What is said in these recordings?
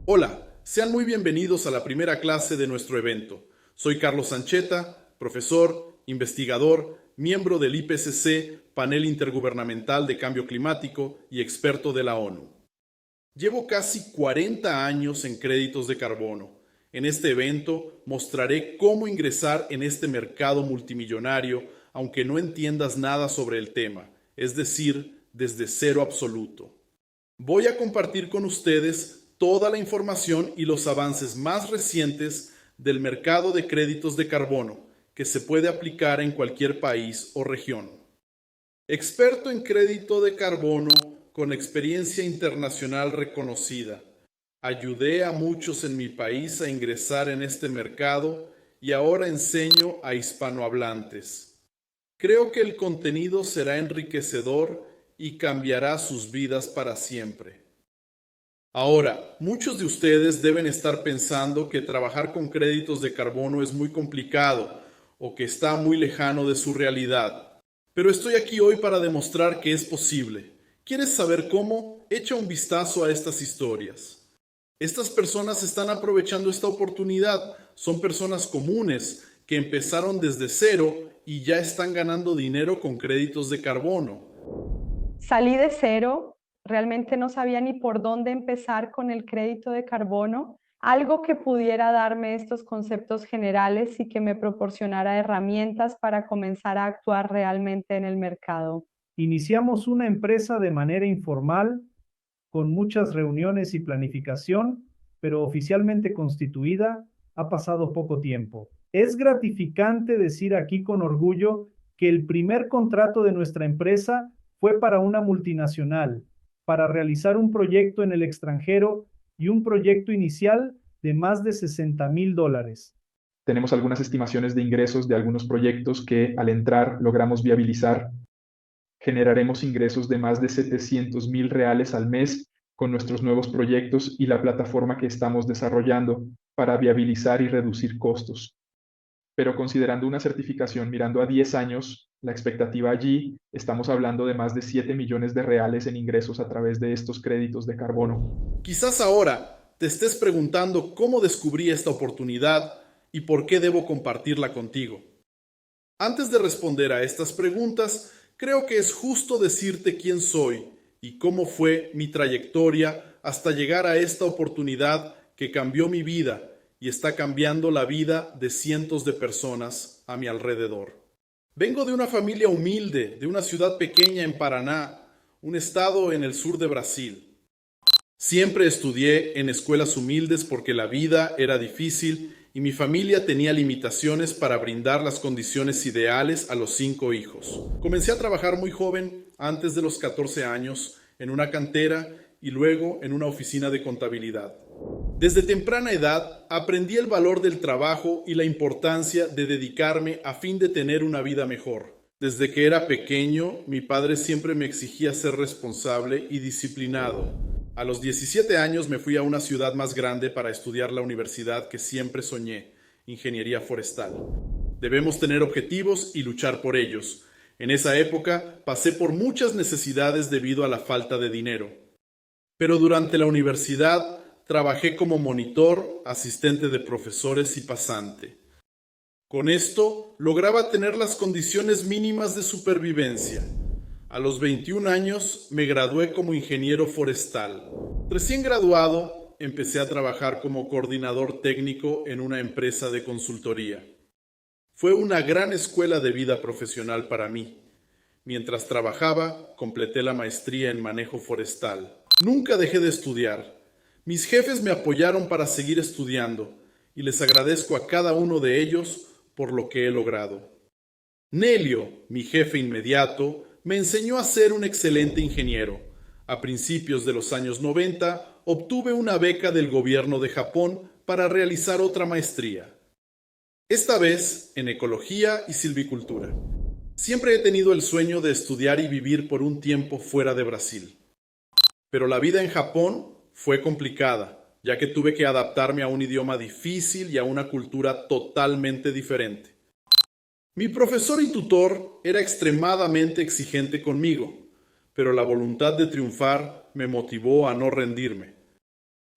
Hola, sean muy bienvenidos a la primera clase de nuestro evento. Soy Carlos Sancheta, profesor, investigador, miembro del IPCC, Panel Intergubernamental de Cambio Climático y experto de la ONU. Llevo casi 40 años en créditos de carbono. En este evento mostraré cómo ingresar en este mercado multimillonario aunque no entiendas nada sobre el tema, es decir, desde cero absoluto. Voy a compartir con ustedes toda la información y los avances más recientes del mercado de créditos de carbono que se puede aplicar en cualquier país o región. Experto en crédito de carbono con experiencia internacional reconocida. Ayudé a muchos en mi país a ingresar en este mercado y ahora enseño a hispanohablantes. Creo que el contenido será enriquecedor y cambiará sus vidas para siempre. Ahora, muchos de ustedes deben estar pensando que trabajar con créditos de carbono es muy complicado o que está muy lejano de su realidad. Pero estoy aquí hoy para demostrar que es posible. ¿Quieres saber cómo? Echa un vistazo a estas historias. Estas personas están aprovechando esta oportunidad. Son personas comunes que empezaron desde cero y ya están ganando dinero con créditos de carbono. Salí de cero, realmente no sabía ni por dónde empezar con el crédito de carbono, algo que pudiera darme estos conceptos generales y que me proporcionara herramientas para comenzar a actuar realmente en el mercado. Iniciamos una empresa de manera informal, con muchas reuniones y planificación, pero oficialmente constituida ha pasado poco tiempo. Es gratificante decir aquí con orgullo que el primer contrato de nuestra empresa fue para una multinacional, para realizar un proyecto en el extranjero y un proyecto inicial de más de $60,000. Tenemos algunas estimaciones de ingresos de algunos proyectos que al entrar logramos viabilizar. Generaremos ingresos de más de 700,000 reales al mes con nuestros nuevos proyectos y la plataforma que estamos desarrollando para viabilizar y reducir costos. Pero considerando una certificación mirando a 10 años, la expectativa allí, estamos hablando de más de 7 millones de reales en ingresos a través de estos créditos de carbono. Quizás ahora te estés preguntando cómo descubrí esta oportunidad y por qué debo compartirla contigo. Antes de responder a estas preguntas, creo que es justo decirte quién soy y cómo fue mi trayectoria hasta llegar a esta oportunidad que cambió mi vida y está cambiando la vida de cientos de personas a mi alrededor. Vengo de una familia humilde, de una ciudad pequeña en Paraná, un estado en el sur de Brasil. Siempre estudié en escuelas humildes porque la vida era difícil y mi familia tenía limitaciones para brindar las condiciones ideales a los 5 hijos. Comencé a trabajar muy joven, antes de los 14 años, en una cantera y luego en una oficina de contabilidad. Desde temprana edad aprendí el valor del trabajo y la importancia de dedicarme a fin de tener una vida mejor. Desde que era pequeño, mi padre siempre me exigía ser responsable y disciplinado. A los 17 años me fui a una ciudad más grande para estudiar la universidad que siempre soñé, ingeniería forestal. Debemos tener objetivos y luchar por ellos. En esa época pasé por muchas necesidades debido a la falta de dinero. Pero durante la universidad trabajé como monitor, asistente de profesores y pasante. Con esto lograba tener las condiciones mínimas de supervivencia. A los 21 años me gradué como ingeniero forestal. Recién graduado, empecé a trabajar como coordinador técnico en una empresa de consultoría. Fue una gran escuela de vida profesional para mí. Mientras trabajaba, completé la maestría en manejo forestal. Nunca dejé de estudiar. Mis jefes me apoyaron para seguir estudiando y les agradezco a cada uno de ellos por lo que he logrado. Nelio, mi jefe inmediato, me enseñó a ser un excelente ingeniero. A principios de los años 90, obtuve una beca del gobierno de Japón para realizar otra maestría. Esta vez en ecología y silvicultura. Siempre he tenido el sueño de estudiar y vivir por un tiempo fuera de Brasil. Pero la vida en Japón fue complicada, ya que tuve que adaptarme a un idioma difícil y a una cultura totalmente diferente. Mi profesor y tutor era extremadamente exigente conmigo. pero la voluntad de triunfar me motivó a no rendirme.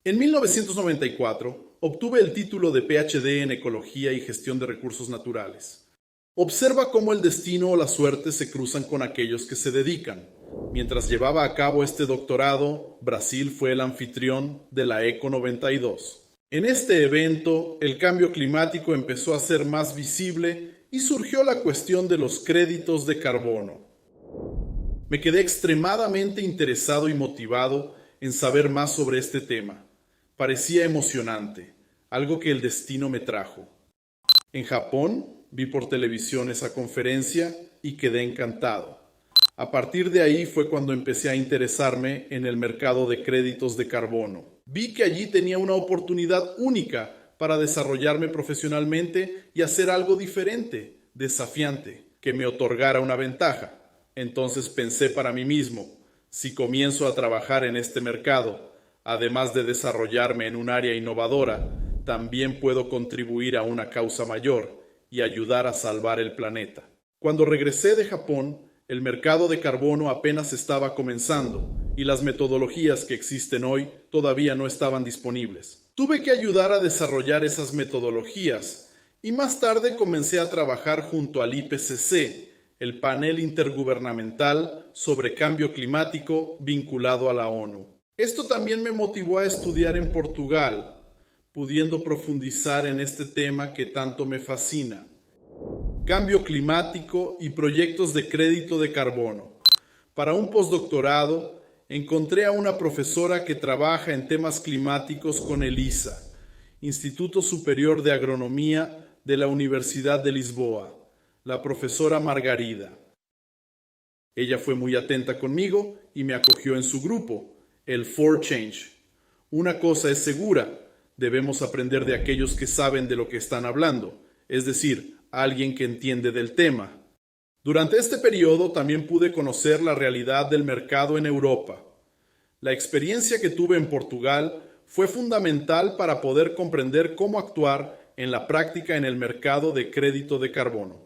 En 1994 obtuve el título de PhD en Ecología y Gestión de Recursos Naturales. Observa cómo el destino o la suerte se cruzan con aquellos que se dedican. Mientras llevaba a cabo este doctorado, Brasil fue el anfitrión de la ECO 92. En este evento, el cambio climático empezó a ser más visible y surgió la cuestión de los créditos de carbono. Me quedé extremadamente interesado y motivado en saber más sobre este tema. Parecía emocionante, algo que el destino me trajo. En Japón, vi por televisión esa conferencia y quedé encantado. A partir de ahí fue cuando empecé a interesarme en el mercado de créditos de carbono. Vi que allí tenía una oportunidad única para desarrollarme profesionalmente y hacer algo diferente, desafiante, que me otorgara una ventaja. Entonces pensé para mí mismo, si comienzo a trabajar en este mercado, además de desarrollarme en un área innovadora, también puedo contribuir a una causa mayor y ayudar a salvar el planeta. Cuando regresé de Japón, el mercado de carbono apenas estaba comenzando y las metodologías que existen hoy todavía no estaban disponibles. Tuve que ayudar a desarrollar esas metodologías y más tarde comencé a trabajar junto al IPCC, el panel intergubernamental sobre cambio climático vinculado a la ONU. Esto también me motivó a estudiar en Portugal, pudiendo profundizar en este tema que tanto me fascina. Cambio climático y proyectos de crédito de carbono. Para un postdoctorado, encontré a una profesora que trabaja en temas climáticos con el ISA, Instituto Superior de Agronomía de la Universidad de Lisboa, la profesora Margarida. Ella fue muy atenta conmigo y me acogió en su grupo, el For Change. Una cosa es segura, debemos aprender de aquellos que saben de lo que están hablando, es decir, alguien que entiende del tema. Durante este periodo también pude conocer la realidad del mercado en Europa. La experiencia que tuve en Portugal fue fundamental para poder comprender cómo actuar en la práctica en el mercado de crédito de carbono.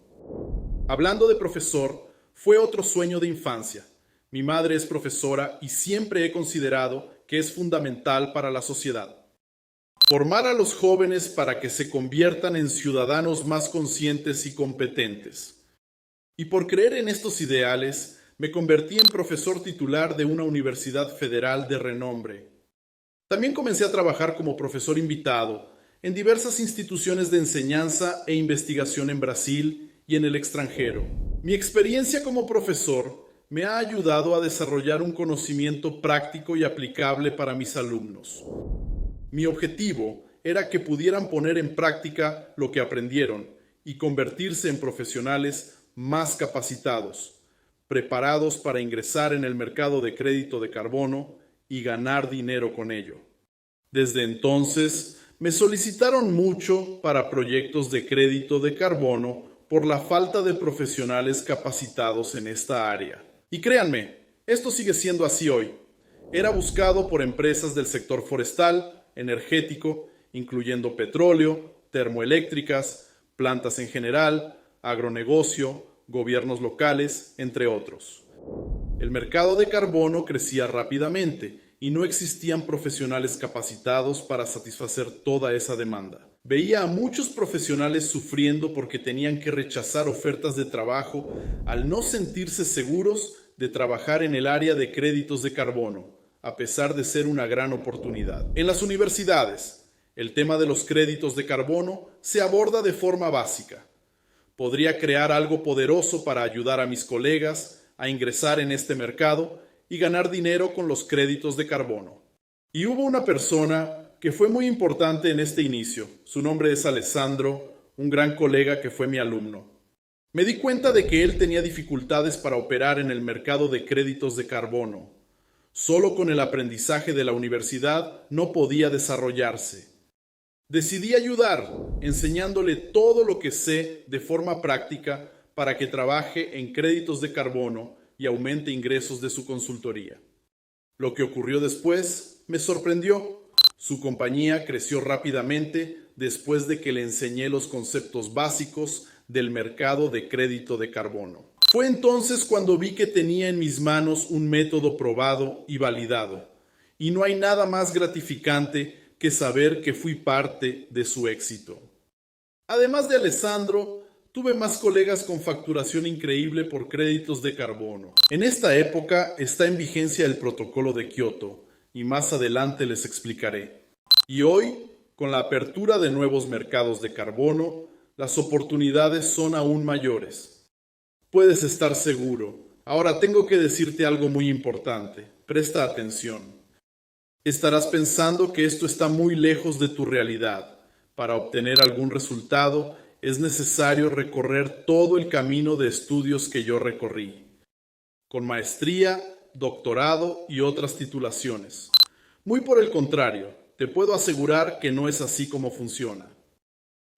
Hablando de profesor, fue otro sueño de infancia. Mi madre es profesora y siempre he considerado que es fundamental para la sociedad. Formar a los jóvenes para que se conviertan en ciudadanos más conscientes y competentes. Y por creer en estos ideales, me convertí en profesor titular de una universidad federal de renombre. También comencé a trabajar como profesor invitado en diversas instituciones de enseñanza e investigación en Brasil y en el extranjero. Mi experiencia como profesor me ha ayudado a desarrollar un conocimiento práctico y aplicable para mis alumnos. Mi objetivo era que pudieran poner en práctica lo que aprendieron y convertirse en profesionales más capacitados, preparados para ingresar en el mercado de crédito de carbono y ganar dinero con ello. Desde entonces, me solicitaron mucho para proyectos de crédito de carbono por la falta de profesionales capacitados en esta área. Y créanme, esto sigue siendo así hoy. Era buscado por empresas del sector forestal, energético, incluyendo petróleo, termoeléctricas, plantas en general, agronegocio, gobiernos locales, entre otros. El mercado de carbono crecía rápidamente y no existían profesionales capacitados para satisfacer toda esa demanda. Veía a muchos profesionales sufriendo porque tenían que rechazar ofertas de trabajo al no sentirse seguros de trabajar en el área de créditos de carbono, a pesar de ser una gran oportunidad. En las universidades, el tema de los créditos de carbono se aborda de forma básica. Podría crear algo poderoso para ayudar a mis colegas a ingresar en este mercado y ganar dinero con los créditos de carbono. Y hubo una persona que fue muy importante en este inicio. Su nombre es Alessandro, un gran colega que fue mi alumno. Me di cuenta de que él tenía dificultades para operar en el mercado de créditos de carbono. Solo con el aprendizaje de la universidad no podía desarrollarse. Decidí ayudar, enseñándole todo lo que sé de forma práctica para que trabaje en créditos de carbono y aumente ingresos de su consultoría. Lo que ocurrió después me sorprendió. Su compañía creció rápidamente después de que le enseñé los conceptos básicos del mercado de crédito de carbono. Fue entonces cuando vi que tenía en mis manos un método probado y validado, y no hay nada más gratificante que saber que fui parte de su éxito. Además de Alessandro, tuve más colegas con facturación increíble por créditos de carbono. En esta época está en vigencia el protocolo de Kioto, y más adelante les explicaré. Y hoy, con la apertura de nuevos mercados de carbono, las oportunidades son aún mayores. Puedes estar seguro. Ahora tengo que decirte algo muy importante. Presta atención. Estarás pensando que esto está muy lejos de tu realidad. Para obtener algún resultado, es necesario recorrer todo el camino de estudios que yo recorrí, con maestría, doctorado y otras titulaciones. Muy por el contrario, te puedo asegurar que no es así como funciona.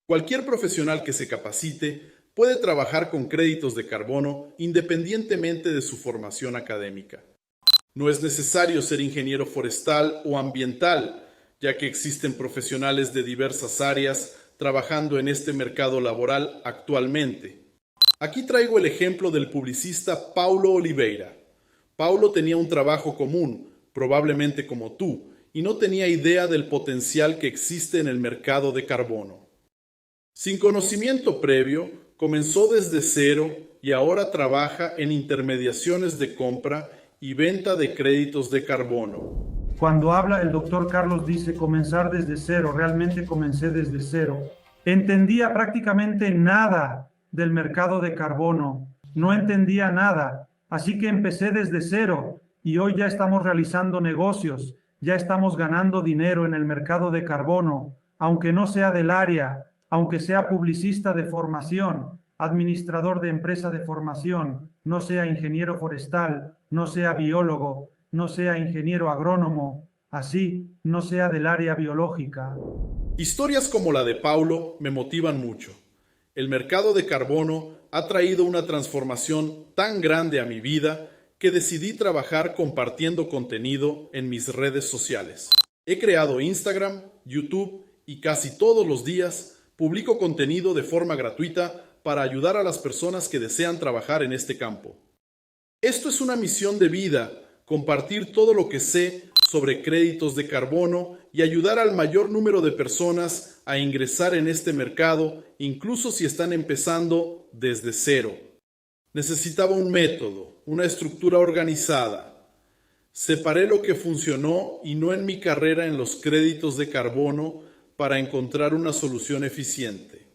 Cualquier profesional que se capacite puede trabajar con créditos de carbono independientemente de su formación académica. No es necesario ser ingeniero forestal o ambiental, ya que existen profesionales de diversas áreas trabajando en este mercado laboral actualmente. Aquí traigo el ejemplo del publicista Paulo Oliveira. Paulo tenía un trabajo común, probablemente como tú, y no tenía idea del potencial que existe en el mercado de carbono. Sin conocimiento previo, comenzó desde cero y ahora trabaja en intermediaciones de compra y venta de créditos de carbono. Cuando habla el doctor Carlos dice comenzar desde cero, realmente comencé desde cero. Entendía prácticamente nada del mercado de carbono, no entendía nada, así que empecé desde cero y hoy ya estamos realizando negocios, ya estamos ganando dinero en el mercado de carbono, aunque no sea del área, aunque sea publicista de formación, administrador de empresa de formación, no sea ingeniero forestal, no sea biólogo, no sea ingeniero agrónomo, así no sea del área biológica. Historias como la de Paulo me motivan mucho. El mercado de carbono ha traído una transformación tan grande a mi vida que decidí trabajar compartiendo contenido en mis redes sociales. He creado Instagram, YouTube y casi todos los días publico contenido de forma gratuita para ayudar a las personas que desean trabajar en este campo. Esto es una misión de vida, compartir todo lo que sé sobre créditos de carbono y ayudar al mayor número de personas a ingresar en este mercado, incluso si están empezando desde cero. Necesitaba un método, una estructura organizada. Separé lo que funcionó y no en mi carrera en los créditos de carbono para encontrar una solución eficiente.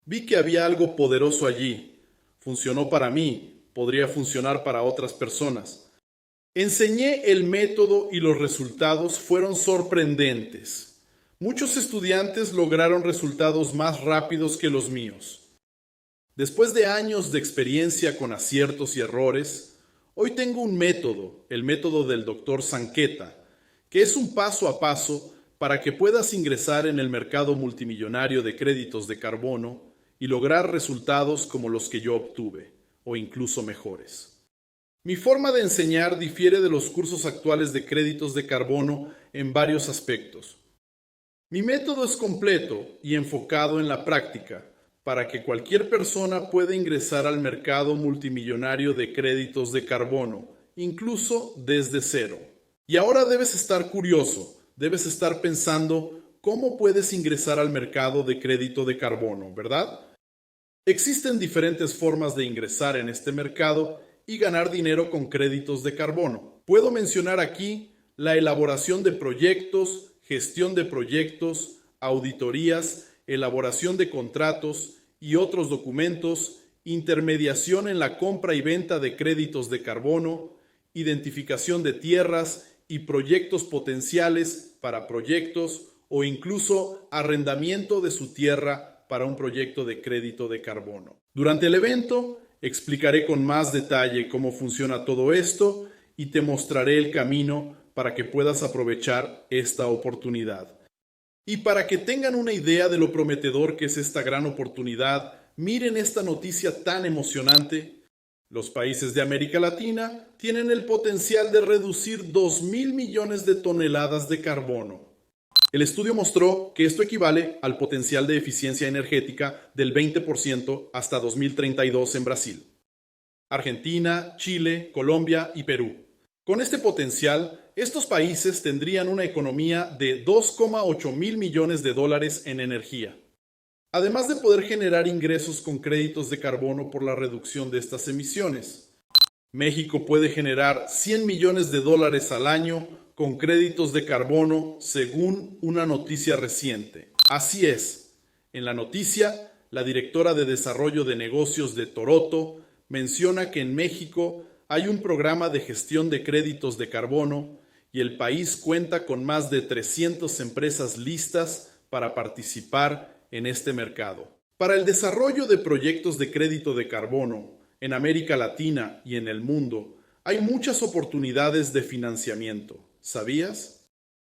Vi que había algo poderoso allí. Funcionó para mí, podría funcionar para otras personas. Enseñé el método y los resultados fueron sorprendentes. Muchos estudiantes lograron resultados más rápidos que los míos. Después de años de experiencia con aciertos y errores, hoy tengo un método, el método del Dr. Zanquetta, que es un paso a paso para que puedas ingresar en el mercado multimillonario de créditos de carbono y lograr resultados como los que yo obtuve, o incluso mejores. Mi forma de enseñar difiere de los cursos actuales de créditos de carbono en varios aspectos. Mi método es completo y enfocado en la práctica, para que cualquier persona pueda ingresar al mercado multimillonario de créditos de carbono, incluso desde cero. Y ahora debes estar curioso, debes estar pensando cómo puedes ingresar al mercado de crédito de carbono, ¿verdad? Existen diferentes formas de ingresar en este mercado y ganar dinero con créditos de carbono. Puedo mencionar aquí la elaboración de proyectos, gestión de proyectos, auditorías, elaboración de contratos y otros documentos, intermediación en la compra y venta de créditos de carbono, identificación de tierras y proyectos potenciales para proyectos o incluso arrendamiento de su tierra para un proyecto de crédito de carbono. Durante el evento, explicaré con más detalle cómo funciona todo esto y te mostraré el camino para que puedas aprovechar esta oportunidad. Y para que tengan una idea de lo prometedor que es esta gran oportunidad, miren esta noticia tan emocionante. Los países de América Latina tienen el potencial de reducir 2.000 millones de toneladas de carbono. El estudio mostró que esto equivale al potencial de eficiencia energética del 20% hasta 2032 en Brasil. Argentina, Chile, Colombia y Perú. Con este potencial, estos países tendrían una economía de 2,8 mil millones de dólares en energía. Además de poder generar ingresos con créditos de carbono por la reducción de estas emisiones. México puede generar 100 millones de dólares al año con créditos de carbono, según una noticia reciente. Así es, en la noticia, la directora de Desarrollo de Negocios de Toroto menciona que en México hay un programa de gestión de créditos de carbono y el país cuenta con más de 300 empresas listas para participar en este mercado. Para el desarrollo de proyectos de crédito de carbono en América Latina y en el mundo, hay muchas oportunidades de financiamiento. ¿Sabías?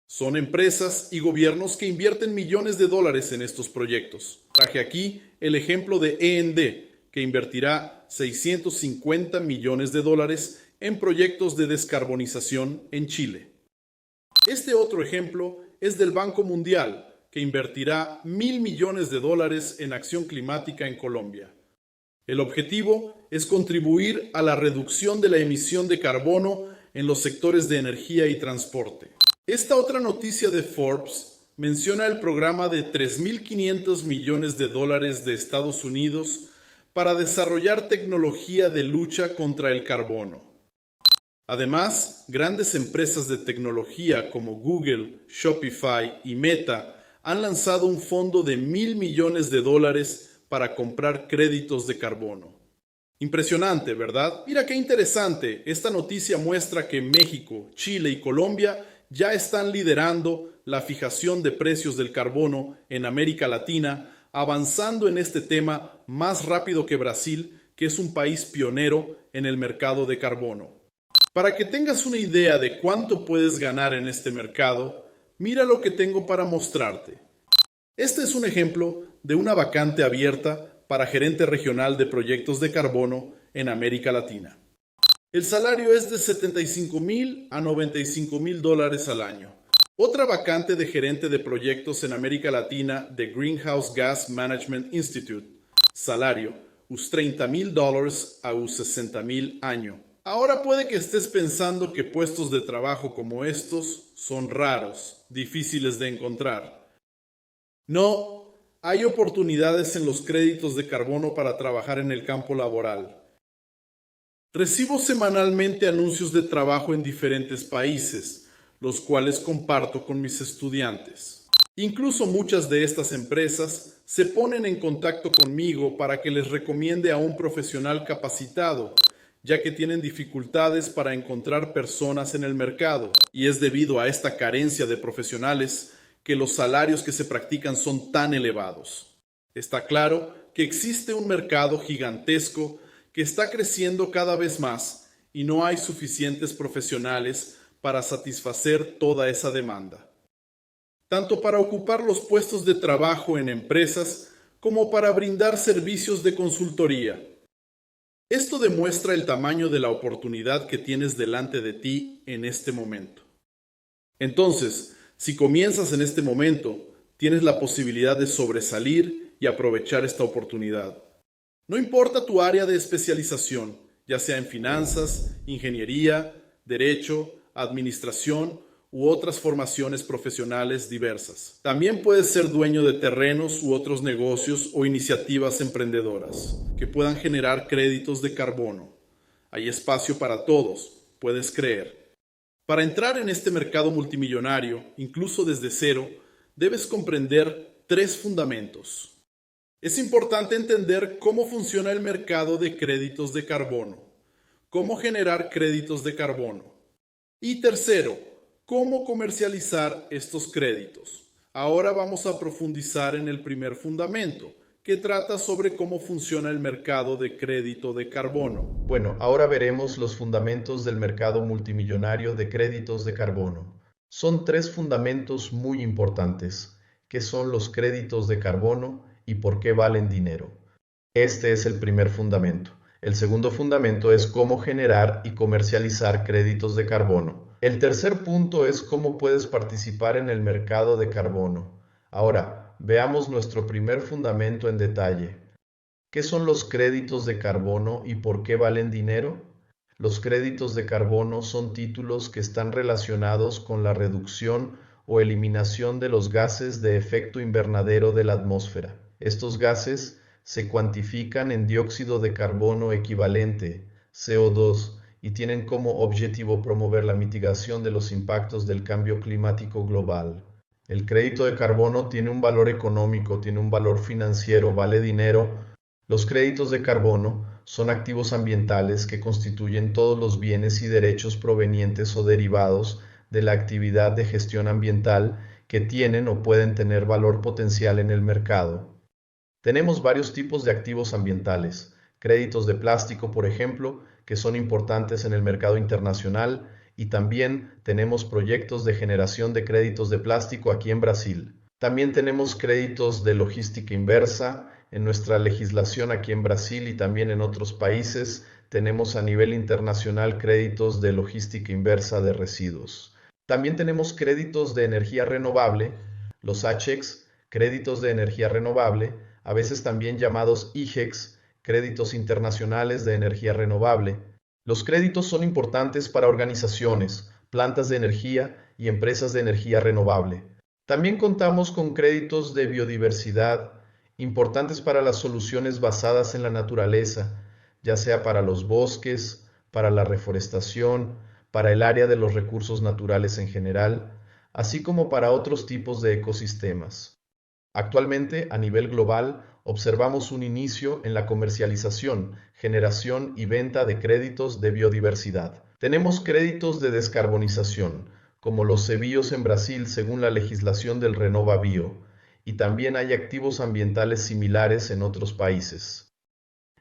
Son empresas y gobiernos que invierten millones de dólares en estos proyectos. Traje aquí el ejemplo de E&D, que invertirá 650 millones de dólares en proyectos de descarbonización en Chile. Este otro ejemplo es del Banco Mundial, que invertirá 1.000 millones de dólares en acción climática en Colombia. El objetivo es contribuir a la reducción de la emisión de carbono en los sectores de energía y transporte. Esta otra noticia de Forbes menciona el programa de 3.500 millones de dólares de Estados Unidos para desarrollar tecnología de lucha contra el carbono. Además, grandes empresas de tecnología como Google, Shopify y Meta han lanzado un fondo de 1.000 millones de dólares para comprar créditos de carbono. Impresionante, ¿verdad? Mira qué interesante. Esta noticia muestra que México, Chile y Colombia ya están liderando la fijación de precios del carbono en América Latina, avanzando en este tema más rápido que Brasil, que es un país pionero en el mercado de carbono. Para que tengas una idea de cuánto puedes ganar en este mercado, mira lo que tengo para mostrarte. Este es un ejemplo de una vacante abierta para gerente regional de proyectos de carbono en América Latina. El salario es de $75,000 a $95,000 dólares al año. Otra vacante de gerente de proyectos en América Latina de Greenhouse Gas Management Institute. Salario, us $30,000 a us $60,000 año. Ahora puede que estés pensando que puestos de trabajo como estos son raros, difíciles de encontrar. No, hay oportunidades en los créditos de carbono para trabajar en el campo laboral. Recibo semanalmente anuncios de trabajo en diferentes países, los cuales comparto con mis estudiantes. Incluso muchas de estas empresas se ponen en contacto conmigo para que les recomiende a un profesional capacitado, ya que tienen dificultades para encontrar personas en el mercado, y es debido a esta carencia de profesionales que los salarios que se practican son tan elevados. Está claro que existe un mercado gigantesco que está creciendo cada vez más y no hay suficientes profesionales para satisfacer toda esa demanda, tanto para ocupar los puestos de trabajo en empresas como para brindar servicios de consultoría. Esto demuestra el tamaño de la oportunidad que tienes delante de ti en este momento. Entonces, si comienzas en este momento, tienes la posibilidad de sobresalir y aprovechar esta oportunidad. No importa tu área de especialización, ya sea en finanzas, ingeniería, derecho, administración u otras formaciones profesionales diversas. También puedes ser dueño de terrenos u otros negocios o iniciativas emprendedoras que puedan generar créditos de carbono. Hay espacio para todos, puedes creer. Para entrar en este mercado multimillonario, incluso desde cero, debes comprender 3 fundamentos. Es importante entender cómo funciona el mercado de créditos de carbono, cómo generar créditos de carbono. Y tercero, cómo comercializar estos créditos. Ahora vamos a profundizar en el primer fundamento, que trata sobre cómo funciona el mercado de crédito de carbono. Bueno, ahora veremos los fundamentos del mercado multimillonario de créditos de carbono. Son 3 fundamentos muy importantes, que son los créditos de carbono y por qué valen dinero. Este es el primer fundamento. El segundo fundamento es cómo generar y comercializar créditos de carbono. El tercer punto es cómo puedes participar en el mercado de carbono. Ahora, veamos nuestro primer fundamento en detalle. ¿Qué son los créditos de carbono y por qué valen dinero? Los créditos de carbono son títulos que están relacionados con la reducción o eliminación de los gases de efecto invernadero de la atmósfera. Estos gases se cuantifican en dióxido de carbono equivalente, CO2, y tienen como objetivo promover la mitigación de los impactos del cambio climático global. El crédito de carbono tiene un valor económico, tiene un valor financiero, vale dinero. Los créditos de carbono son activos ambientales que constituyen todos los bienes y derechos provenientes o derivados de la actividad de gestión ambiental que tienen o pueden tener valor potencial en el mercado. Tenemos varios tipos de activos ambientales. Créditos de plástico, por ejemplo, que son importantes en el mercado internacional, y también tenemos proyectos de generación de créditos de plástico aquí en Brasil. También tenemos créditos de logística inversa. En nuestra legislación aquí en Brasil y también en otros países tenemos a nivel internacional créditos de logística inversa de residuos. También tenemos créditos de energía renovable, los HEX, créditos de energía renovable, a veces también llamados IGEX, créditos internacionales de energía renovable. Los créditos son importantes para organizaciones, plantas de energía y empresas de energía renovable. También contamos con créditos de biodiversidad, importantes para las soluciones basadas en la naturaleza, ya sea para los bosques, para la reforestación, para el área de los recursos naturales en general, así como para otros tipos de ecosistemas. Actualmente, a nivel global, observamos un inicio en la comercialización, generación y venta de créditos de biodiversidad. Tenemos créditos de descarbonización, como los CBIOs en Brasil según la legislación del RenovaBio, y también hay activos ambientales similares en otros países.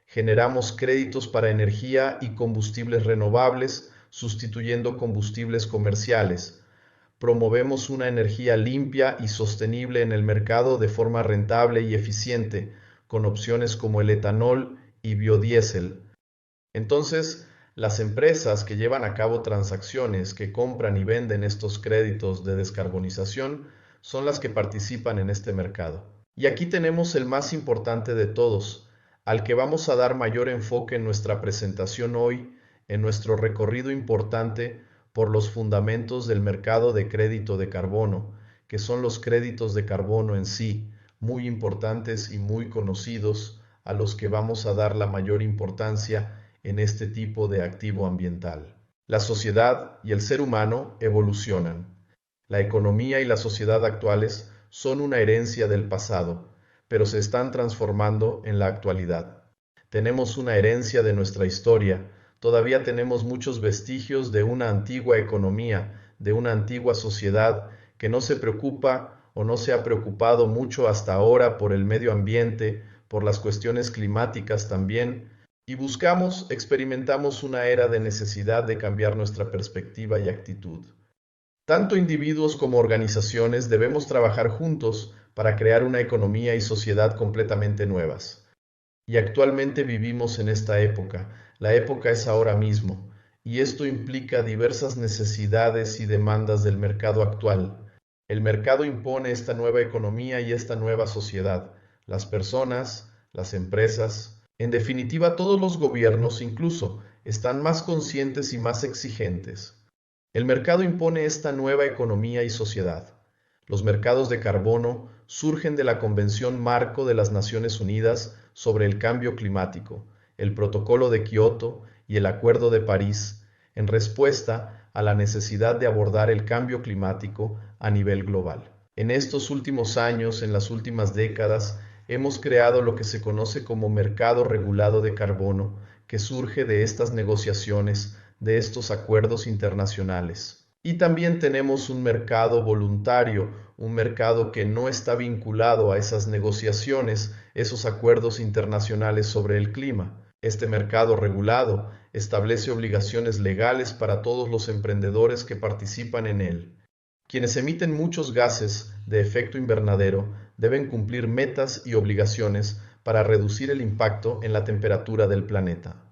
Generamos créditos para energía y combustibles renovables, sustituyendo combustibles comerciales. Promovemos una energía limpia y sostenible en el mercado de forma rentable y eficiente, con opciones como el etanol y biodiesel. Entonces, las empresas que llevan a cabo transacciones, que compran y venden estos créditos de descarbonización, son las que participan en este mercado. Y aquí tenemos el más importante de todos, al que vamos a dar mayor enfoque en nuestra presentación hoy, en nuestro recorrido importante por los fundamentos del mercado de crédito de carbono, que son los créditos de carbono en sí, muy importantes y muy conocidos, a los que vamos a dar la mayor importancia en este tipo de activo ambiental. La sociedad y el ser humano evolucionan. La economía y la sociedad actuales son una herencia del pasado, pero se están transformando en la actualidad. Tenemos una herencia de nuestra historia. Todavía tenemos muchos vestigios de una antigua economía, de una antigua sociedad que no se preocupa o no se ha preocupado mucho hasta ahora por el medio ambiente, por las cuestiones climáticas también, y experimentamos una era de necesidad de cambiar nuestra perspectiva y actitud. Tanto individuos como organizaciones debemos trabajar juntos para crear una economía y sociedad completamente nuevas. Y actualmente vivimos en esta época. La época es ahora mismo, y esto implica diversas necesidades y demandas del mercado actual. El mercado impone esta nueva economía y esta nueva sociedad. Las personas, las empresas, en definitiva todos los gobiernos incluso, están más conscientes y más exigentes. El mercado impone esta nueva economía y sociedad. Los mercados de carbono surgen de la Convención Marco de las Naciones Unidas sobre el Cambio Climático, el Protocolo de Kioto y el Acuerdo de París, en respuesta a la necesidad de abordar el cambio climático a nivel global. En estos últimos años, en las últimas décadas, hemos creado lo que se conoce como mercado regulado de carbono, que surge de estas negociaciones, de estos acuerdos internacionales. Y también tenemos un mercado voluntario, un mercado que no está vinculado a esas negociaciones, esos acuerdos internacionales sobre el clima. Este mercado regulado establece obligaciones legales para todos los emprendedores que participan en él. Quienes emiten muchos gases de efecto invernadero deben cumplir metas y obligaciones para reducir el impacto en la temperatura del planeta.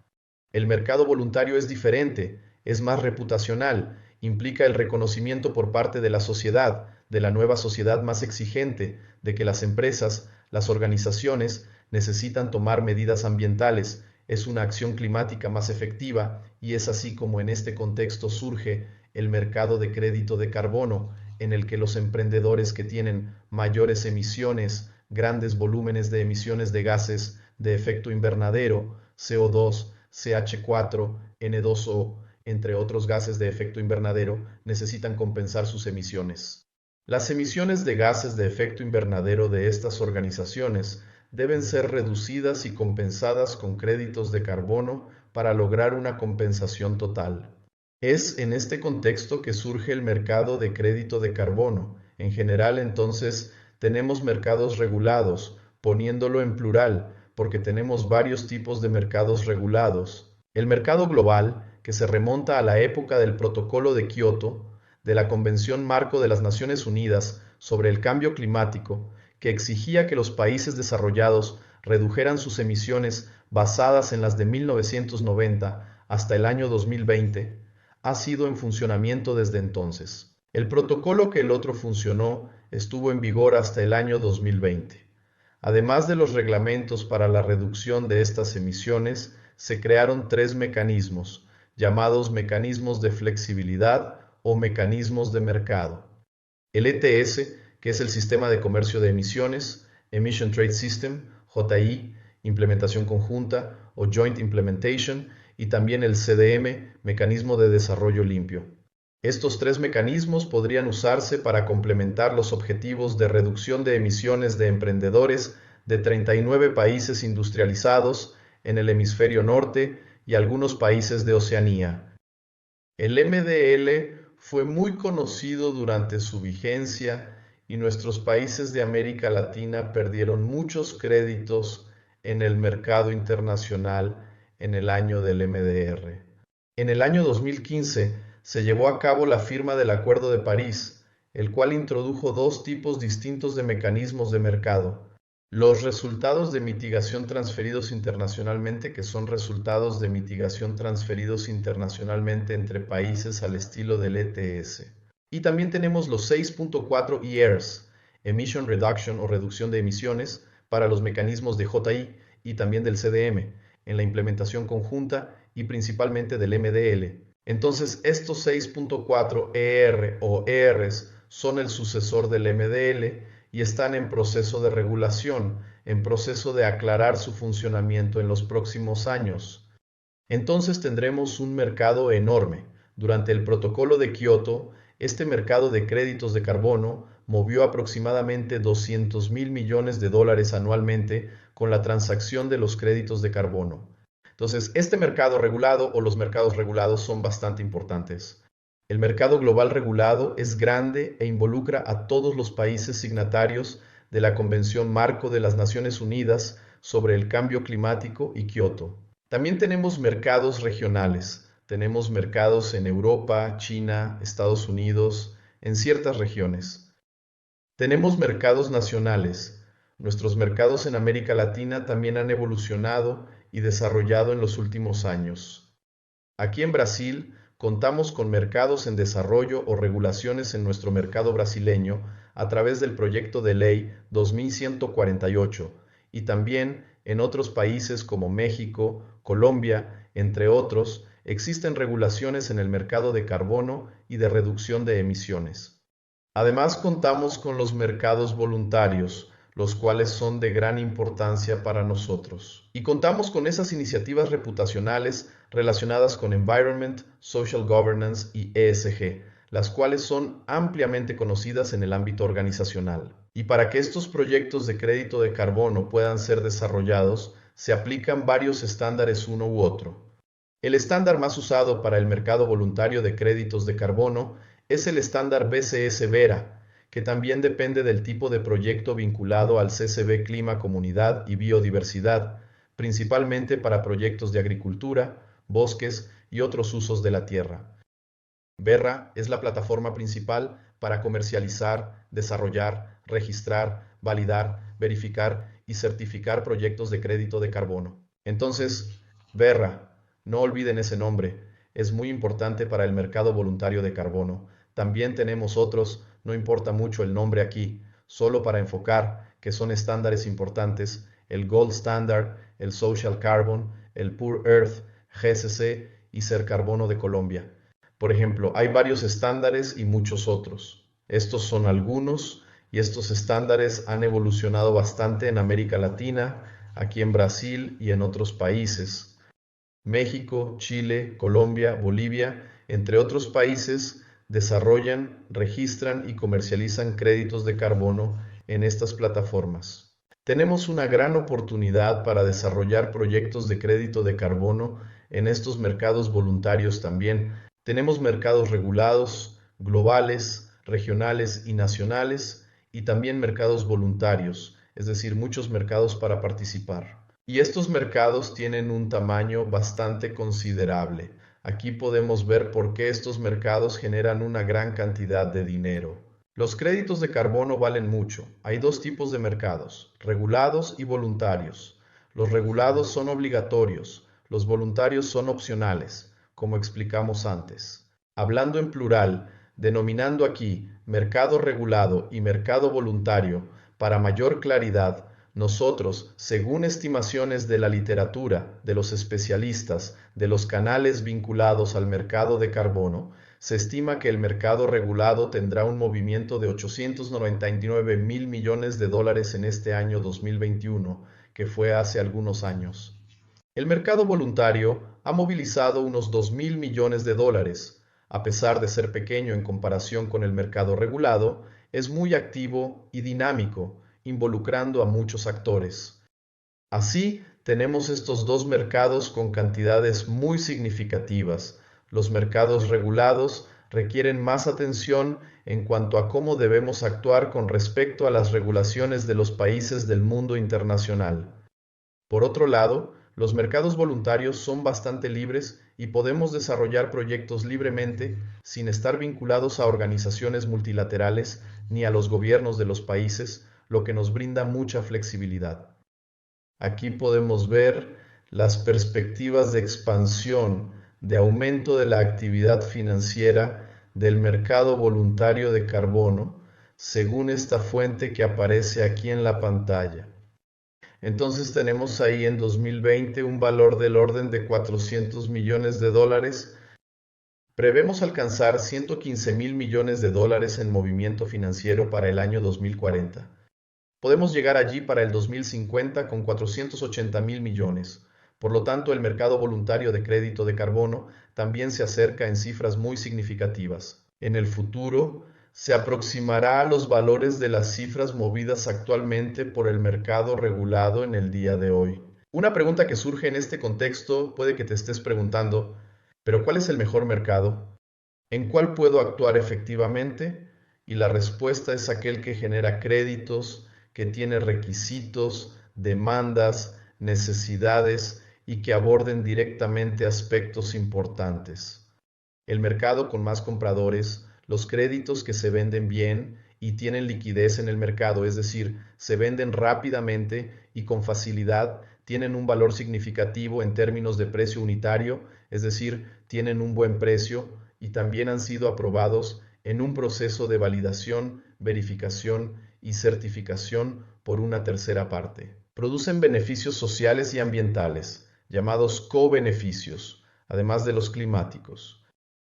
El mercado voluntario es diferente, es más reputacional, implica el reconocimiento por parte de la sociedad, de la nueva sociedad más exigente, de que las empresas, las organizaciones, necesitan tomar medidas ambientales, es una acción climática más efectiva y es así como en este contexto surge el mercado de crédito de carbono, en el que los emprendedores que tienen mayores emisiones, grandes volúmenes de emisiones de gases de efecto invernadero, CO2, CH4, N2O, entre otros gases de efecto invernadero, necesitan compensar sus emisiones. Las emisiones de gases de efecto invernadero de estas organizaciones deben ser reducidas y compensadas con créditos de carbono para lograr una compensación total. Es en este contexto que surge el mercado de crédito de carbono. En general, entonces, tenemos mercados regulados, poniéndolo en plural, porque tenemos varios tipos de mercados regulados. El mercado global, que se remonta a la época del Protocolo de Kioto, de la Convención Marco de las Naciones Unidas sobre el Cambio Climático, que exigía que los países desarrollados redujeran sus emisiones basadas en las de 1990 hasta el año 2020, ha sido en funcionamiento desde entonces. El protocolo que el otro funcionó estuvo en vigor hasta el año 2020. Además de los reglamentos para la reducción de estas emisiones, se crearon 3 mecanismos, llamados mecanismos de flexibilidad o mecanismos de mercado. El ETS, que es el Sistema de Comercio de Emisiones, Emission Trade System, JI, Implementación Conjunta o Joint Implementation, y también el CDM, Mecanismo de Desarrollo Limpio. Estos 3 mecanismos podrían usarse para complementar los objetivos de reducción de emisiones de emprendedores de 39 países industrializados en el hemisferio norte y algunos países de Oceanía. El MDL fue muy conocido durante su vigencia y nuestros países de América Latina perdieron muchos créditos en el mercado internacional en el año del MDR. En el año 2015 se llevó a cabo la firma del Acuerdo de París, el cual introdujo 2 tipos distintos de mecanismos de mercado. Los resultados de mitigación transferidos internacionalmente, que son resultados de mitigación transferidos internacionalmente entre países al estilo del ETS. Y también tenemos los 6.4 ERs, Emission Reduction o reducción de emisiones, para los mecanismos de JI y también del CDM, en la implementación conjunta y principalmente del MDL. Entonces, estos 6.4 ER o ERs son el sucesor del MDL y están en proceso de regulación, en proceso de aclarar su funcionamiento en los próximos años. Entonces tendremos un mercado enorme. Durante el protocolo de Kioto, este mercado de créditos de carbono movió aproximadamente $200,000 millones anualmente con la transacción de los créditos de carbono. Entonces, este mercado regulado o los mercados regulados son bastante importantes. El mercado global regulado es grande e involucra a todos los países signatarios de la Convención Marco de las Naciones Unidas sobre el Cambio Climático y Kioto. También tenemos mercados regionales. Tenemos mercados en Europa, China, Estados Unidos, en ciertas regiones. Tenemos mercados nacionales. Nuestros mercados en América Latina también han evolucionado y desarrollado en los últimos años. Aquí en Brasil contamos con mercados en desarrollo o regulaciones en nuestro mercado brasileño a través del proyecto de ley 2148 y también en otros países como México, Colombia, entre otros, existen regulaciones en el mercado de carbono y de reducción de emisiones. Además, contamos con los mercados voluntarios, los cuales son de gran importancia para nosotros. Y contamos con esas iniciativas reputacionales relacionadas con Environment, Social Governance y ESG, las cuales son ampliamente conocidas en el ámbito organizacional. Y para que estos proyectos de crédito de carbono puedan ser desarrollados, se aplican varios estándares uno u otro. El estándar más usado para el mercado voluntario de créditos de carbono es el estándar BCS-Verra, que también depende del tipo de proyecto vinculado al CCB Clima, Comunidad y Biodiversidad, principalmente para proyectos de agricultura, bosques y otros usos de la tierra. Verra es la plataforma principal para comercializar, desarrollar, registrar, validar, verificar y certificar proyectos de crédito de carbono. Entonces, Verra, no olviden ese nombre, es muy importante para el mercado voluntario de carbono. También tenemos otros, no importa mucho el nombre aquí, solo para enfocar que son estándares importantes. el Gold Standard, el Social Carbon, el Pure Earth, GCC y Ser Carbono de Colombia. Por ejemplo, hay varios estándares y muchos otros. Estos son algunos y estos estándares han evolucionado bastante en América Latina, aquí en Brasil y en otros países. México, Chile, Colombia, Bolivia, entre otros países, desarrollan, registran y comercializan créditos de carbono en estas plataformas. Tenemos una gran oportunidad para desarrollar proyectos de crédito de carbono en estos mercados voluntarios también. Tenemos mercados regulados, globales, regionales y nacionales, y también mercados voluntarios, es decir, muchos mercados para participar. Y estos mercados tienen un tamaño bastante considerable. Aquí podemos ver por qué estos mercados generan una gran cantidad de dinero. Los créditos de carbono valen mucho. Hay dos tipos de mercados, regulados y voluntarios. Los regulados son obligatorios, los voluntarios son opcionales, como explicamos antes. Hablando en plural, denominando aquí mercado regulado y mercado voluntario, para mayor claridad, nosotros, según estimaciones de la literatura, de los especialistas, de los canales vinculados al mercado de carbono, se estima que el mercado regulado tendrá un movimiento de 899.000 millones de dólares en este año 2021, que fue hace algunos años. El mercado voluntario ha movilizado unos 2.000 millones de dólares. A pesar de ser pequeño en comparación con el mercado regulado, es muy activo y dinámico, involucrando a muchos actores. Así, tenemos estos dos mercados con cantidades muy significativas. Los mercados regulados requieren más atención en cuanto a cómo debemos actuar con respecto a las regulaciones de los países del mundo internacional. Por otro lado, los mercados voluntarios son bastante libres y podemos desarrollar proyectos libremente sin estar vinculados a organizaciones multilaterales ni a los gobiernos de los países, lo que nos brinda mucha flexibilidad. Aquí podemos ver las perspectivas de expansión, de aumento de la actividad financiera del mercado voluntario de carbono, según esta fuente que aparece aquí en la pantalla. Entonces tenemos ahí en 2020 un valor del orden de 400 millones de dólares. Prevemos alcanzar 115.000 millones de dólares en movimiento financiero para el año 2040. Podemos llegar allí para el 2050 con 480.000 millones. Por lo tanto, el mercado voluntario de crédito de carbono también se acerca en cifras muy significativas. En el futuro, se aproximará a los valores de las cifras movidas actualmente por el mercado regulado en el día de hoy. Una pregunta que surge en este contexto puede que te estés preguntando, ¿pero cuál es el mejor mercado? ¿En cuál puedo actuar efectivamente? Y la respuesta es aquel que genera créditos, que tiene requisitos, demandas, necesidades y que aborden directamente aspectos importantes. El mercado con más compradores, los créditos que se venden bien y tienen liquidez en el mercado, es decir, se venden rápidamente y con facilidad, tienen un valor significativo en términos de precio unitario, es decir, tienen un buen precio y también han sido aprobados en un proceso de validación, verificación y certificación por una tercera parte. Producen beneficios sociales y ambientales, llamados co-beneficios, además de los climáticos.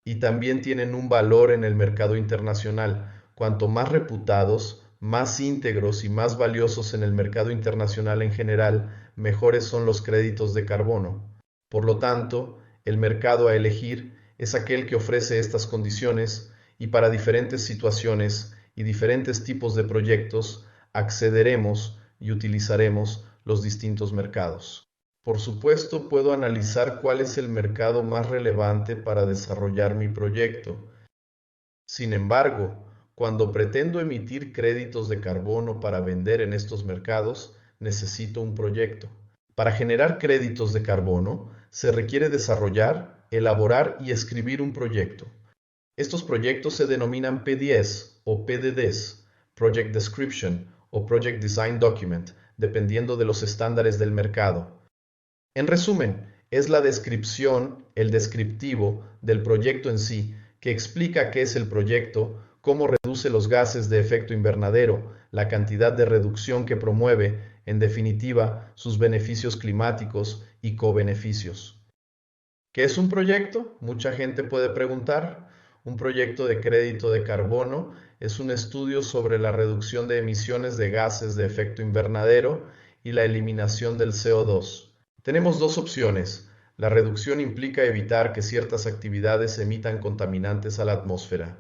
Y también tienen un valor en el mercado internacional. Cuanto más reputados, más íntegros y más valiosos en el mercado internacional en general, mejores son los créditos de carbono. Por lo tanto, el mercado a elegir es aquel que ofrece estas condiciones y para diferentes situaciones y diferentes tipos de proyectos accederemos y utilizaremos los distintos mercados. Por supuesto, puedo analizar cuál es el mercado más relevante para desarrollar mi proyecto. Sin embargo, cuando pretendo emitir créditos de carbono para vender en estos mercados, necesito un proyecto. Para generar créditos de carbono, se requiere desarrollar, elaborar y escribir un proyecto. Estos proyectos se denominan P10 o PDDs, Project Description o Project Design Document, dependiendo de los estándares del mercado. En resumen, es la descripción, el descriptivo del proyecto en sí, que explica qué es el proyecto, cómo reduce los gases de efecto invernadero, la cantidad de reducción que promueve en definitiva, sus beneficios climáticos y cobeneficios. ¿Qué es un proyecto? Mucha gente puede preguntar. Un proyecto de crédito de carbono es un estudio sobre la reducción de emisiones de gases de efecto invernadero y la eliminación del CO2. Tenemos dos opciones. La reducción implica evitar que ciertas actividades emitan contaminantes a la atmósfera.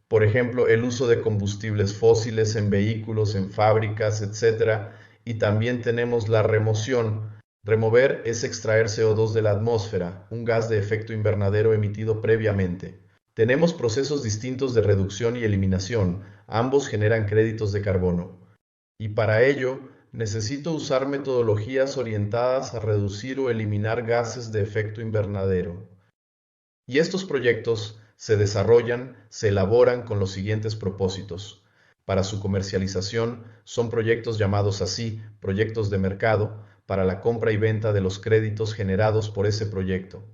Por ejemplo, el uso de combustibles fósiles en vehículos, en fábricas, etc. Y también tenemos la remoción. Remover es extraer CO2 de la atmósfera, un gas de efecto invernadero emitido previamente. Tenemos procesos distintos de reducción y eliminación. Ambos generan créditos de carbono. Y para ello, necesito usar metodologías orientadas a reducir o eliminar gases de efecto invernadero. Y estos proyectos se desarrollan, se elaboran con los siguientes propósitos. Para su comercialización son proyectos llamados así, proyectos de mercado, para la compra y venta de los créditos generados por ese proyecto.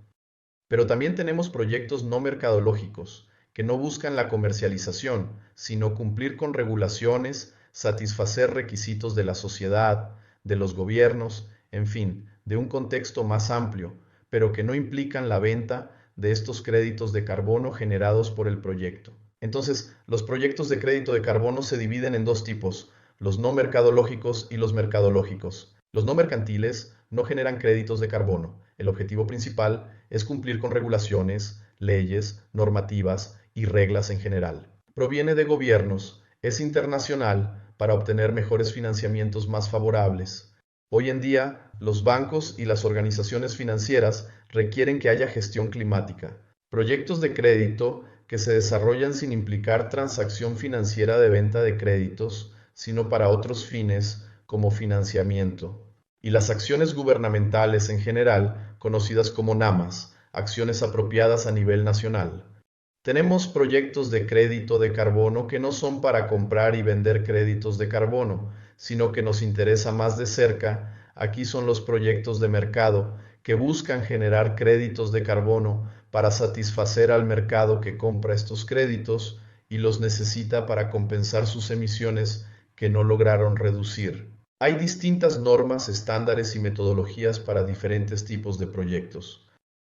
Pero también tenemos proyectos no mercadológicos, que no buscan la comercialización, sino cumplir con regulaciones, satisfacer requisitos de la sociedad, de los gobiernos, en fin, de un contexto más amplio, pero que no implican la venta de estos créditos de carbono generados por el proyecto. Entonces, los proyectos de crédito de carbono se dividen en dos tipos, los no mercadológicos y los mercadológicos. Los no mercantiles no generan créditos de carbono. El objetivo principal es cumplir con regulaciones, leyes, normativas y reglas en general. Proviene de gobiernos, es internacional para obtener mejores financiamientos más favorables. Hoy en día, los bancos y las organizaciones financieras requieren que haya gestión climática. Proyectos de crédito que se desarrollan sin implicar transacción financiera de venta de créditos, sino para otros fines como financiamiento. Y las acciones gubernamentales en general, conocidas como NAMAs, acciones apropiadas a nivel nacional. Tenemos proyectos de crédito de carbono que no son para comprar y vender créditos de carbono, sino que nos interesa más de cerca. Aquí son los proyectos de mercado que buscan generar créditos de carbono para satisfacer al mercado que compra estos créditos y los necesita para compensar sus emisiones que no lograron reducir. Hay distintas normas, estándares y metodologías para diferentes tipos de proyectos.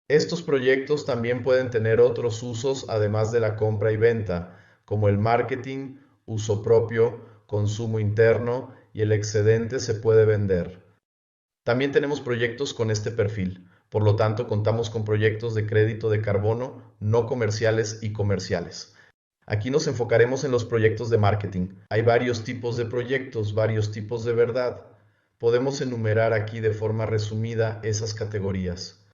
Estos proyectos también pueden tener otros usos además de la compra y venta, como el marketing, uso propio, consumo interno y el excedente se puede vender. También tenemos proyectos con este perfil, por lo tanto contamos con proyectos de crédito de carbono no comerciales y comerciales. Aquí nos enfocaremos en los proyectos de marketing. Hay varios tipos de proyectos, varios tipos de verdad. Podemos enumerar aquí de forma resumida esas categorías.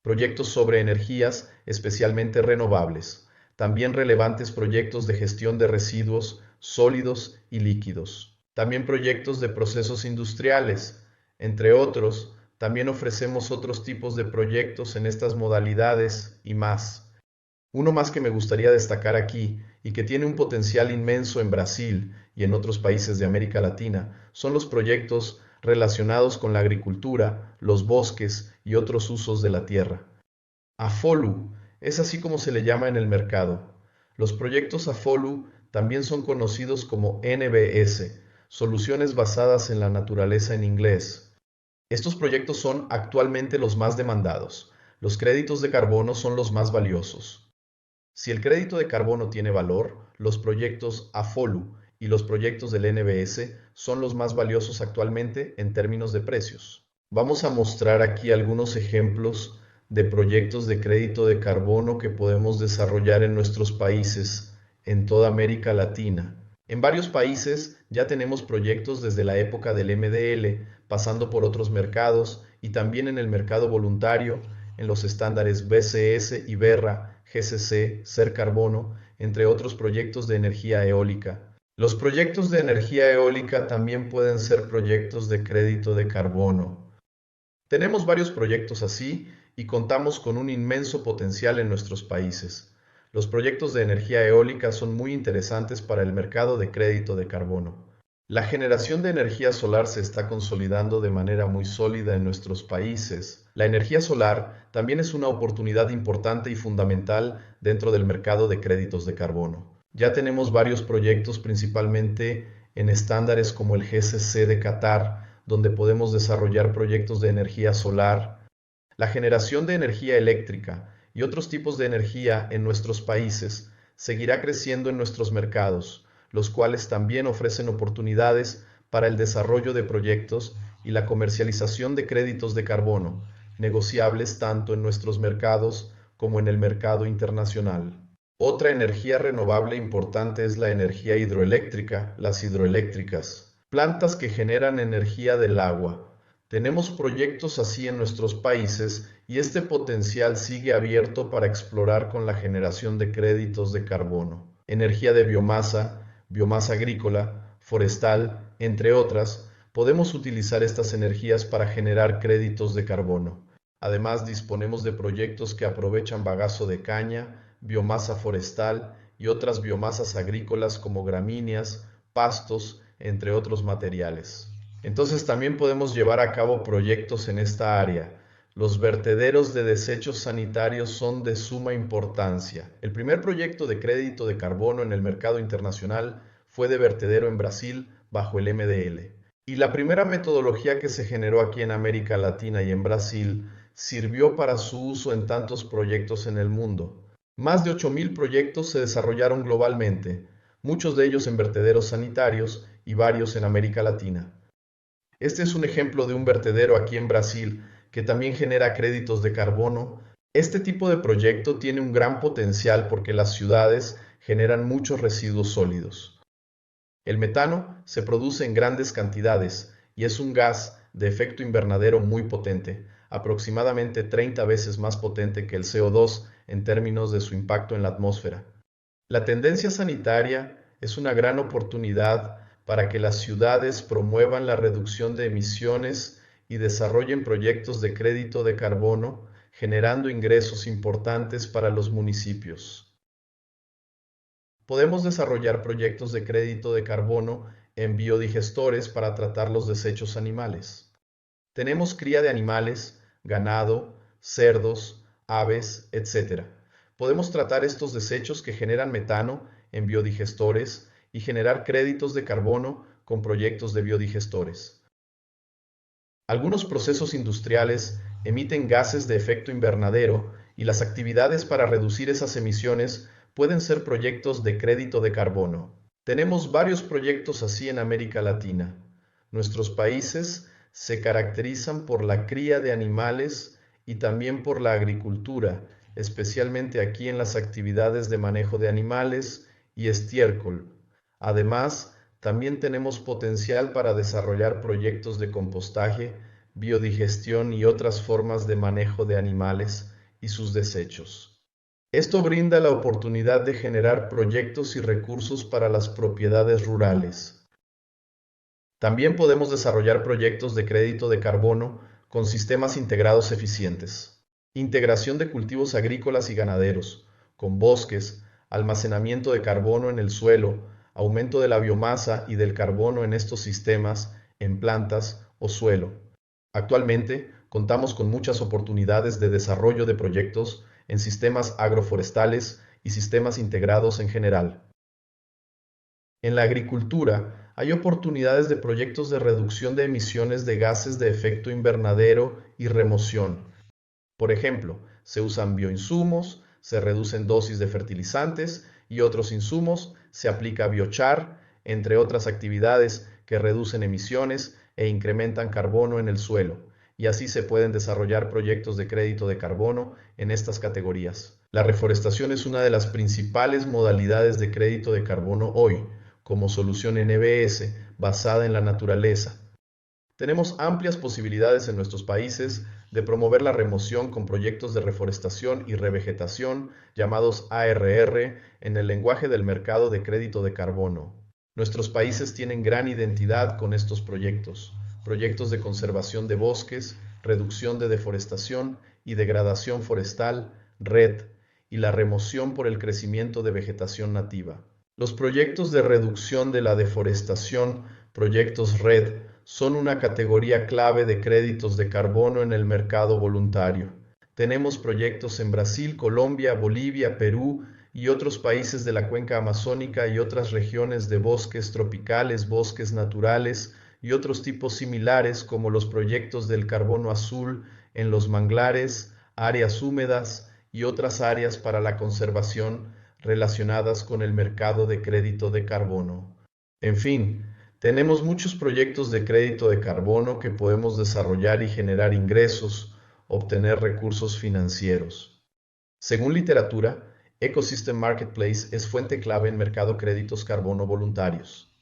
Proyectos sobre energías, especialmente renovables. También relevantes proyectos de gestión de residuos sólidos y líquidos. También proyectos de procesos industriales. Entre otros, también ofrecemos otros tipos de proyectos en estas modalidades y más. Uno más que me gustaría destacar aquí y que tiene un potencial inmenso en Brasil y en otros países de América Latina son los proyectos relacionados con la agricultura, los bosques y otros usos de la tierra. AFOLU es así como se le llama en el mercado. Los proyectos AFOLU también son conocidos como NBS, soluciones basadas en la naturaleza en inglés. Estos proyectos son actualmente los más demandados. Los créditos de carbono son los más valiosos. Si el crédito de carbono tiene valor, los proyectos AFOLU y los proyectos del NBS son los más valiosos actualmente en términos de precios. Vamos a mostrar aquí algunos ejemplos de proyectos de crédito de carbono que podemos desarrollar en nuestros países, en toda América Latina. En varios países ya tenemos proyectos desde la época del MDL, pasando por otros mercados y también en el mercado voluntario, en los estándares BCS y BERRA, GCC, Ser Carbono, entre otros proyectos de energía eólica. Los proyectos de energía eólica también pueden ser proyectos de crédito de carbono. Tenemos varios proyectos así y contamos con un inmenso potencial en nuestros países. Los proyectos de energía eólica son muy interesantes para el mercado de crédito de carbono. La generación de energía solar se está consolidando de manera muy sólida en nuestros países. La energía solar también es una oportunidad importante y fundamental dentro del mercado de créditos de carbono. Ya tenemos varios proyectos principalmente en estándares como el GCC de Qatar, donde podemos desarrollar proyectos de energía solar, la generación de energía eléctrica y otros tipos de energía en nuestros países seguirá creciendo en nuestros mercados, los cuales también ofrecen oportunidades para el desarrollo de proyectos y la comercialización de créditos de carbono, negociables tanto en nuestros mercados como en el mercado internacional. Otra energía renovable importante es la energía hidroeléctrica, las hidroeléctricas, plantas que generan energía del agua. Tenemos proyectos así en nuestros países y este potencial sigue abierto para explorar con la generación de créditos de carbono, energía de biomasa, biomasa agrícola, forestal, entre otras. Podemos utilizar estas energías para generar créditos de carbono. Además, disponemos de proyectos que aprovechan bagazo de caña, biomasa forestal y otras biomasas agrícolas como gramíneas, pastos, entre otros materiales. Entonces también podemos llevar a cabo proyectos en esta área. Los vertederos de desechos sanitarios son de suma importancia. El primer proyecto de crédito de carbono en el mercado internacional fue de vertedero en Brasil bajo el MDL. Y la primera metodología que se generó aquí en América Latina y en Brasil sirvió para su uso en tantos proyectos en el mundo. Más de 8.000 proyectos se desarrollaron globalmente, muchos de ellos en vertederos sanitarios y varios en América Latina. Este es un ejemplo de un vertedero aquí en Brasil que también genera créditos de carbono. Este tipo de proyecto tiene un gran potencial porque las ciudades generan muchos residuos sólidos. El metano se produce en grandes cantidades y es un gas de efecto invernadero muy potente, aproximadamente 30 veces más potente que el CO2 en términos de su impacto en la atmósfera. La tendencia sanitaria es una gran oportunidad para que las ciudades promuevan la reducción de emisiones y desarrollen proyectos de crédito de carbono, generando ingresos importantes para los municipios. Podemos desarrollar proyectos de crédito de carbono en biodigestores para tratar los desechos animales. Tenemos cría de animales, ganado, cerdos, aves, etc. Podemos tratar estos desechos que generan metano en biodigestores y generar créditos de carbono con proyectos de biodigestores. Algunos procesos industriales emiten gases de efecto invernadero y las actividades para reducir esas emisiones pueden ser proyectos de crédito de carbono. Tenemos varios proyectos así en América Latina. Nuestros países se caracterizan por la cría de animales y también por la agricultura, especialmente aquí en las actividades de manejo de animales y estiércol. Además, también tenemos potencial para desarrollar proyectos de compostaje, biodigestión y otras formas de manejo de animales y sus desechos. Esto brinda la oportunidad de generar proyectos y recursos para las propiedades rurales. También podemos desarrollar proyectos de crédito de carbono con sistemas integrados eficientes. Integración de cultivos agrícolas y ganaderos, con bosques, almacenamiento de carbono en el suelo, aumento de la biomasa y del carbono en estos sistemas, en plantas o suelo. Actualmente, contamos con muchas oportunidades de desarrollo de proyectos en sistemas agroforestales y sistemas integrados en general. En la agricultura, hay oportunidades de proyectos de reducción de emisiones de gases de efecto invernadero y remoción. Por ejemplo, se usan bioinsumos, se reducen dosis de fertilizantes y otros insumos, se aplica biochar, entre otras actividades que reducen emisiones e incrementan carbono en el suelo, y así se pueden desarrollar proyectos de crédito de carbono en estas categorías. La reforestación es una de las principales modalidades de crédito de carbono hoy, como solución NBS basada en la naturaleza. Tenemos amplias posibilidades en nuestros países de promover la remoción con proyectos de reforestación y revegetación llamados ARR en el lenguaje del mercado de crédito de carbono. Nuestros países tienen gran identidad con estos proyectos, proyectos de conservación de bosques, reducción de deforestación y degradación forestal, RED, y la remoción por el crecimiento de vegetación nativa. Los proyectos de reducción de la deforestación, proyectos RED, son una categoría clave de créditos de carbono en el mercado voluntario. Tenemos proyectos en Brasil, Colombia, Bolivia, Perú y otros países de la cuenca amazónica y otras regiones de bosques tropicales, bosques naturales y otros tipos similares como los proyectos del carbono azul en los manglares, áreas húmedas y otras áreas para la conservación relacionadas con el mercado de crédito de carbono. En fin, tenemos muchos proyectos de crédito de carbono que podemos desarrollar y generar ingresos, obtener recursos financieros. Según literatura, Ecosystem Marketplace es fuente clave en mercado créditos carbono voluntarios.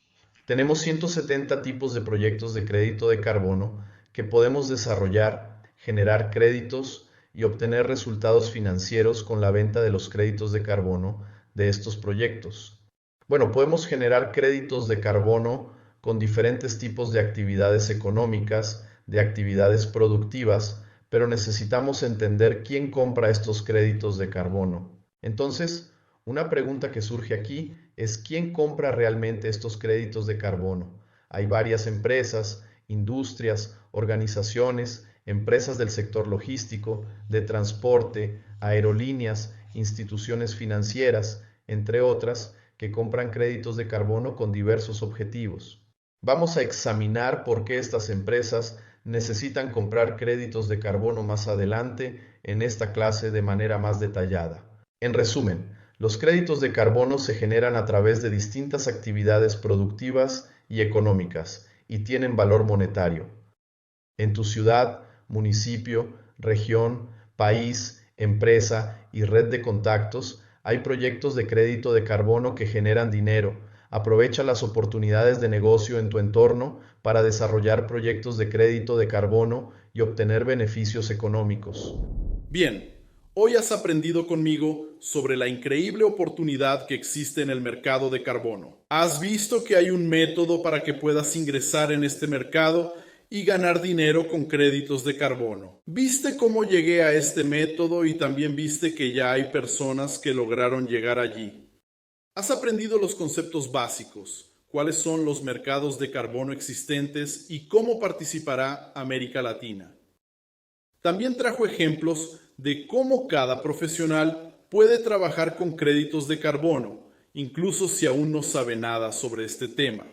Tenemos 170 tipos de proyectos de crédito de carbono que podemos desarrollar, generar créditos y obtener resultados financieros con la venta de los créditos de carbono de estos proyectos. Bueno, podemos generar créditos de carbono con diferentes tipos de actividades económicas, de actividades productivas, pero necesitamos entender quién compra estos créditos de carbono. Entonces, una pregunta que surge aquí es ¿quién compra realmente estos créditos de carbono? Hay varias empresas, industrias, organizaciones, empresas del sector logístico, de transporte, aerolíneas, instituciones financieras, entre otras, que compran créditos de carbono con diversos objetivos. Vamos a examinar por qué estas empresas necesitan comprar créditos de carbono más adelante en esta clase de manera más detallada. En resumen, los créditos de carbono se generan a través de distintas actividades productivas y económicas y tienen valor monetario. En tu ciudad, municipio, región, país, empresa y red de contactos, hay proyectos de crédito de carbono que generan dinero. Aprovecha las oportunidades de negocio en tu entorno para desarrollar proyectos de crédito de carbono y obtener beneficios económicos. Bien, hoy has aprendido conmigo sobre la increíble oportunidad que existe en el mercado de carbono. Has visto que hay un método para que puedas ingresar en este mercado y ganar dinero con créditos de carbono. Viste cómo llegué a este método y también viste que ya hay personas que lograron llegar allí. Has aprendido los conceptos básicos, cuáles son los mercados de carbono existentes y cómo participará América Latina. También trajo ejemplos de cómo cada profesional puede trabajar con créditos de carbono, incluso si aún no sabe nada sobre este tema.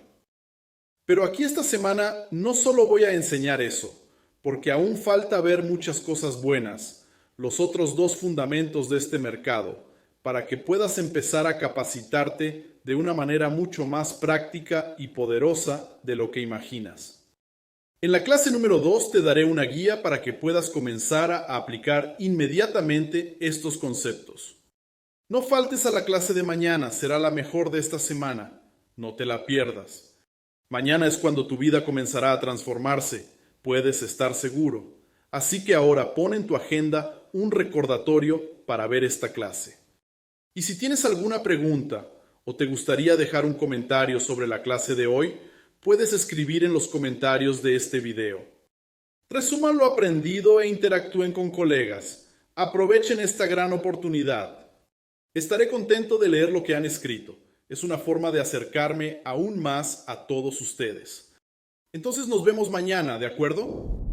Pero aquí esta semana no solo voy a enseñar eso, porque aún falta ver muchas cosas buenas, los otros dos fundamentos de este mercado, para que puedas empezar a capacitarte de una manera mucho más práctica y poderosa de lo que imaginas. En la clase número 2 te daré una guía para que puedas comenzar a aplicar inmediatamente estos conceptos. No faltes a la clase de mañana, será la mejor de esta semana. No te la pierdas. Mañana es cuando tu vida comenzará a transformarse, puedes estar seguro. Así que ahora pon en tu agenda un recordatorio para ver esta clase. Y si tienes alguna pregunta o te gustaría dejar un comentario sobre la clase de hoy, puedes escribir en los comentarios de este video. Resuman lo aprendido e interactúen con colegas. Aprovechen esta gran oportunidad. Estaré contento de leer lo que han escrito. Es una forma de acercarme aún más a todos ustedes. Entonces nos vemos mañana, ¿de acuerdo?